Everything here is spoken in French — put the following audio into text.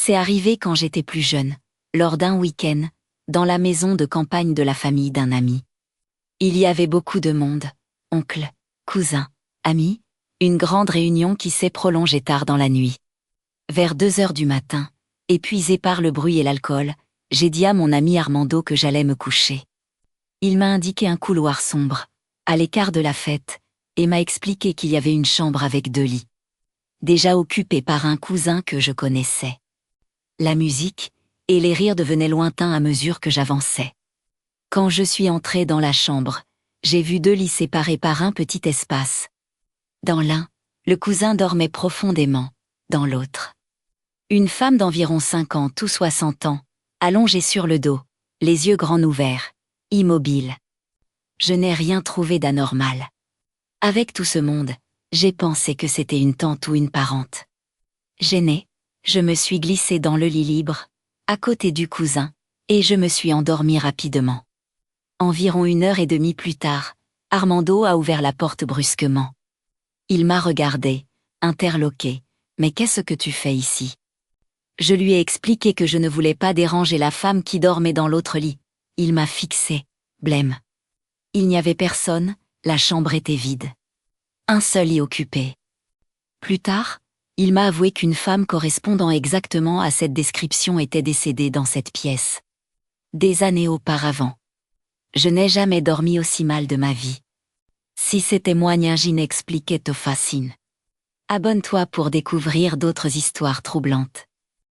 C'est arrivé quand j'étais plus jeune, lors d'un week-end, dans la maison de campagne de la famille d'un ami. Il y avait beaucoup de monde, oncles, cousins, amis, une grande réunion qui s'est prolongée tard dans la nuit. Vers 2 heures du matin, épuisé par le bruit et l'alcool, j'ai dit à mon ami Armando que j'allais me coucher. Il m'a indiqué un couloir sombre, à l'écart de la fête, et m'a expliqué qu'il y avait une chambre avec 2 lits. Déjà occupée par un cousin que je connaissais. La musique et les rires devenaient lointains à mesure que j'avançais. Quand je suis entrée dans la chambre, j'ai vu 2 lits séparés par un petit espace. Dans l'un, le cousin dormait profondément, dans l'autre. Une femme d'environ 50 ou 60 ans, allongée sur le dos, les yeux grands ouverts, immobile. Je n'ai rien trouvé d'anormal. Avec tout ce monde, j'ai pensé que c'était une tante ou une parente. Gênée, je me suis glissée dans le lit libre, à côté du cousin, et je me suis endormie rapidement. Environ 1 heure et demie plus tard, Armando a ouvert la porte brusquement. Il m'a regardé, interloqué. « Mais qu'est-ce que tu fais ici ?» Je lui ai expliqué que je ne voulais pas déranger la femme qui dormait dans l'autre lit. Il m'a fixé, blême. Il n'y avait personne, la chambre était vide. Un seul lit occupé. Plus tard, il m'a avoué qu'une femme correspondant exactement à cette description était décédée dans cette pièce. Des années auparavant. Je n'ai jamais dormi aussi mal de ma vie. Si ces témoignages inexpliqués te fascinent, abonne-toi pour découvrir d'autres histoires troublantes.